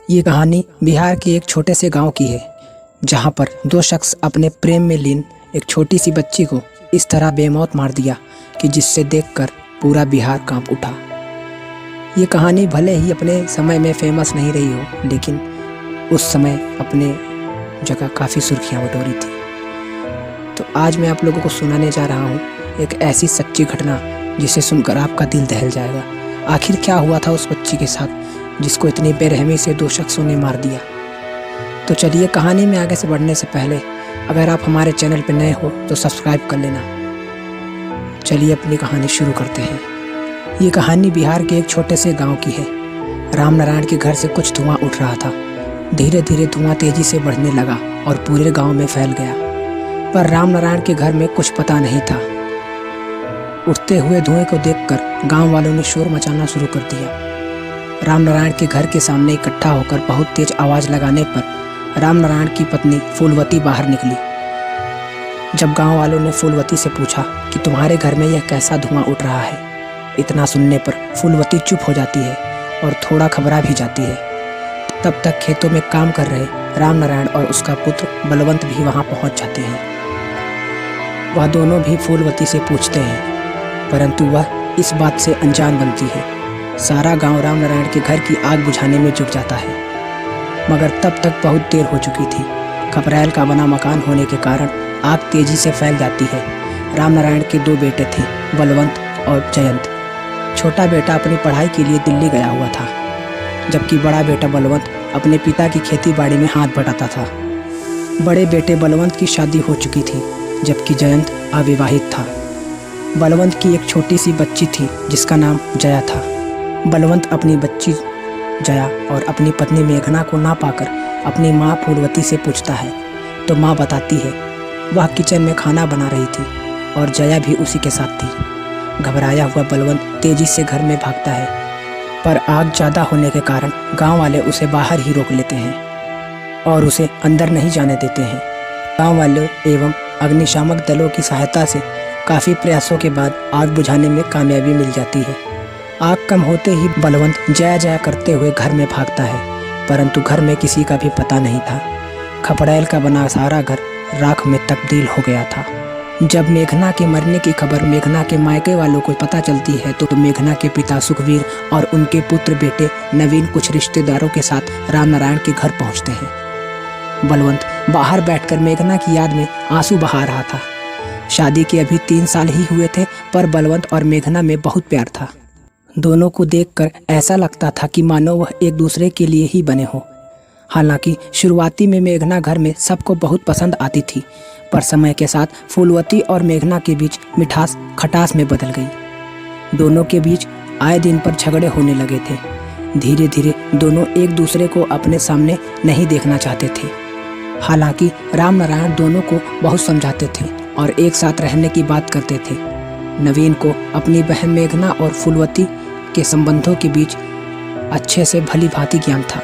ये कहानी बिहार के एक छोटे से गांव की है, जहां पर दो शख्स अपने प्रेम में लीन एक छोटी सी बच्ची को इस तरह बेमौत मार दिया कि जिससे देखकर पूरा बिहार कांप उठा। ये कहानी भले ही अपने समय में फेमस नहीं रही हो, लेकिन उस समय अपने जगह काफ़ी सुर्खियाँ बटोरी थी। तो आज मैं आप लोगों को सुनाने जा रहा हूँ एक ऐसी सच्ची घटना जिसे सुनकर आपका दिल दहल जाएगा। आखिर क्या हुआ था उस बच्ची के साथ जिसको इतनी बेरहमी से दो शख्सों ने मार दिया। तो चलिए, कहानी में आगे से बढ़ने से पहले अगर आप हमारे चैनल पर नए हो तो सब्सक्राइब कर लेना। चलिए अपनी कहानी शुरू करते हैं। ये कहानी बिहार के एक छोटे से गांव की है। रामनारायण के घर से कुछ धुआं उठ रहा था। धीरे धीरे धुआं तेजी से बढ़ने लगा और पूरे गांव में फैल गया, पर रामनारायण के घर में कुछ पता नहीं था। उठते हुए धुएं को देखकर गांव वालों ने शोर मचाना शुरू कर दिया। रामनारायण के घर के सामने इकट्ठा होकर बहुत तेज आवाज लगाने पर रामनारायण की पत्नी फूलवती बाहर निकली। जब गांव वालों ने फूलवती से पूछा कि तुम्हारे घर में यह कैसा धुआं उठ रहा है, इतना सुनने पर फूलवती चुप हो जाती है और थोड़ा घबरा भी जाती है। तब तक खेतों में काम कर रहे रामनारायण और उसका पुत्र बलवंत भी वहां पहुंच जाते हैं। वह दोनों भी फूलवती से पूछते हैं, परंतु वह इस बात से अनजान बनती है। सारा गांव रामनारायण के घर की आग बुझाने में जुट जाता है, मगर तब तक बहुत देर हो चुकी थी। खपरैल का बना मकान होने के कारण आग तेजी से फैल जाती है। रामनारायण के दो बेटे थे, बलवंत और जयंत। छोटा बेटा अपनी पढ़ाई के लिए दिल्ली गया हुआ था, जबकि बड़ा बेटा बलवंत अपने पिता की खेती बाड़ी में हाथ बटाता था। बड़े बेटे बलवंत की शादी हो चुकी थी, जबकि जयंत अविवाहित था। बलवंत की एक छोटी सी बच्ची थी जिसका नाम जया था। बलवंत अपनी बच्ची जया और अपनी पत्नी मेघना को ना पाकर अपनी माँ फूलवती से पूछता है, तो माँ बताती है वह किचन में खाना बना रही थी और जया भी उसी के साथ थी। घबराया हुआ बलवंत तेजी से घर में भागता है, पर आग ज़्यादा होने के कारण गांव वाले उसे बाहर ही रोक लेते हैं और उसे अंदर नहीं जाने देते हैं। गांव वालों एवं अग्निशामक दलों की सहायता से काफ़ी प्रयासों के बाद आग बुझाने में कामयाबी मिल जाती है। आग कम होते ही बलवंत जया जया करते हुए घर में भागता है, परंतु घर में किसी का भी पता नहीं था। खपरैल का बना सारा घर राख में तब्दील हो गया था। जब मेघना के मरने की खबर मेघना के मायके वालों को पता चलती है तो मेघना के पिता सुखवीर और उनके पुत्र बेटे नवीन कुछ रिश्तेदारों के साथ रामनारायण के घर पहुंचते हैं। बलवंत बाहर बैठकर मेघना की याद में आंसू बहा रहा था। शादी के अभी 3 साल ही हुए थे, पर बलवंत और मेघना में बहुत प्यार था। दोनों को देखकर ऐसा लगता था कि मानो वह एक दूसरे के लिए ही बने हों। हालांकि शुरुआती में मेघना घर में सबको बहुत पसंद आती थी, पर समय के साथ फूलवती और मेघना के बीच मिठास खटास में बदल गई। दोनों के बीच आए दिन पर झगड़े होने लगे थे। धीरे धीरे दोनों एक दूसरे को अपने सामने नहीं देखना चाहते थे। हालांकि रामनारायण दोनों को बहुत समझाते थे और एक साथ रहने की बात करते थे। नवीन को अपनी बहन मेघना और फूलवती के संबंधों के बीच अच्छे से भली भांति ज्ञान था,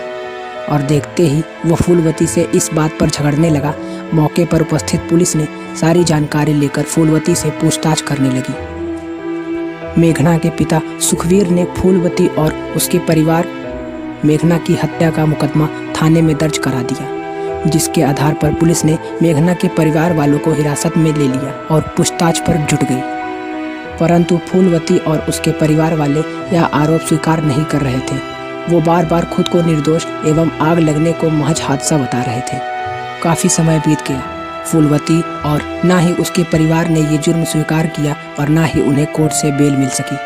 और देखते ही वो फूलवती से इस बात पर झगड़ने लगा। मौके पर उपस्थित पुलिस ने सारी जानकारी लेकर फूलवती से पूछताछ करने लगी। मेघना के पिता सुखवीर ने फूलवती और उसके परिवार मेघना की हत्या का मुकदमा थाने में दर्ज करा दिया, जिसके आधार पर पुलिस ने मेघना के परिवार वालों को हिरासत में ले लिया और पूछताछ पर जुट गई। परंतु फूलवती और उसके परिवार वाले यह आरोप स्वीकार नहीं कर रहे थे। वो बार बार खुद को निर्दोष एवं आग लगने को महज हादसा बता रहे थे। काफ़ी समय बीत गया। फूलवती और ना ही उसके परिवार ने ये जुर्म स्वीकार किया और ना ही उन्हें कोर्ट से बेल मिल सकी,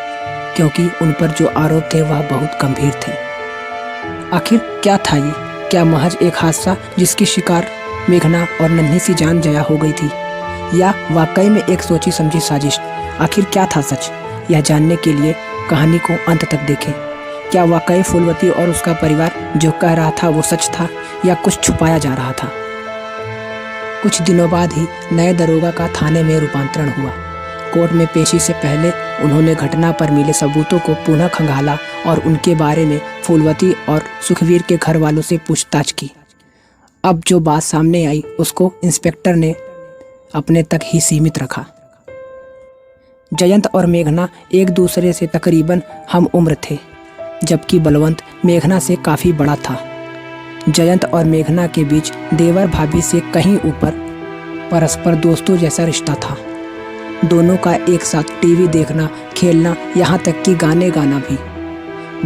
क्योंकि उन पर जो आरोप थे वह बहुत गंभीर थे। आखिर क्या था ये? क्या महज एक हादसा जिसकी शिकार मेघना और नन्ही सी जान जया हो गई थी, या वाकई में एक सोची समझी साजिश? आखिर क्या था सच? यह जानने के लिए कहानी को अंत तक देखें। क्या वाकई फूलवती और उसका परिवार जो कह रहा था वो सच था, या कुछ छुपाया जा रहा था? कुछ दिनों बाद ही नए दरोगा का थाने में रूपांतरण हुआ। कोर्ट में पेशी से पहले उन्होंने घटना पर मिले सबूतों को पुनः खंगाला और उनके बारे में फूलवती और सुखवीर के घर वालों से पूछताछ की। अब जो बात सामने आई उसको इंस्पेक्टर ने अपने तक ही सीमित रखा। जयंत और मेघना एक दूसरे से तकरीबन हम उम्र थे, जबकि बलवंत मेघना से काफ़ी बड़ा था। जयंत और मेघना के बीच देवर भाभी से कहीं ऊपर परस्पर दोस्तों जैसा रिश्ता था। दोनों का एक साथ टीवी देखना, खेलना, यहाँ तक कि गाने गाना भी।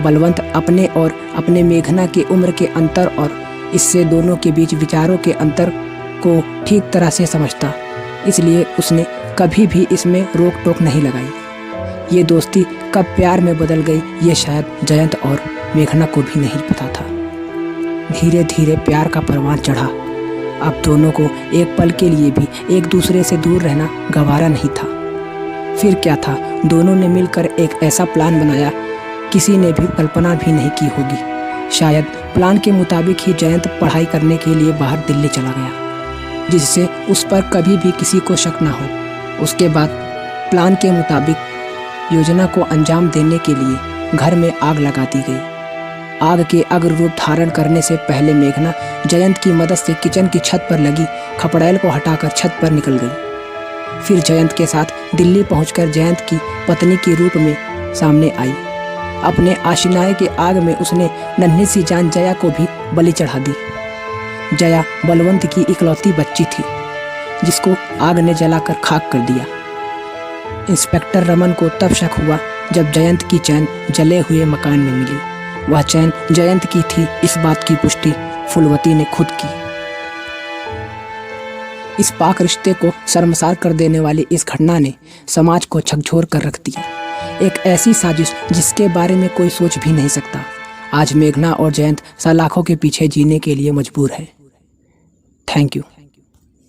बलवंत अपने और अपने मेघना की उम्र के अंतर और इससे दोनों के बीच विचारों के अंतर को ठीक तरह से समझता, इसलिए उसने कभी भी इसमें रोक टोक नहीं लगाई। ये दोस्ती कब प्यार में बदल गई ये शायद जयंत और मेघना को भी नहीं पता था। धीरे धीरे प्यार का परवान चढ़ा। अब दोनों को एक पल के लिए भी एक दूसरे से दूर रहना गवारा नहीं था। फिर क्या था, दोनों ने मिलकर एक ऐसा प्लान बनाया किसी ने भी कल्पना भी नहीं की होगी। शायद प्लान के मुताबिक ही जयंत पढ़ाई करने के लिए बाहर दिल्ली चला गया, जिससे उस पर कभी भी किसी को शक ना हो। उसके बाद प्लान के मुताबिक योजना को अंजाम देने के लिए घर में आग लगा दी गई। आग के अग्र रूप धारण करने से पहले मेघना जयंत की मदद से किचन की छत पर लगी खपड़ैल को हटाकर छत पर निकल गई। फिर जयंत के साथ दिल्ली पहुंचकर जयंत की पत्नी के रूप में सामने आई। अपने आशिनाए के आग में उसने नन्ही सी जान जया को भी बलि चढ़ा दी। जया बलवंत की इकलौती बच्ची थी, जिसको आग ने जलाकर खाक कर दिया। इंस्पेक्टर रमन को तब शक हुआ जब जयंत की चैन जले हुए मकान में मिली। वह चैन जयंत की थी, इस बात की पुष्टि फूलवती ने खुद की। इस पाक रिश्ते को शर्मसार कर देने वाली इस घटना ने समाज को झकझोर कर रख दिया। एक ऐसी साजिश जिसके बारे में कोई सोच भी नहीं सकता। आज मेघना और जयंत सलाखों के पीछे जीने के लिए मजबूर है। Thank you.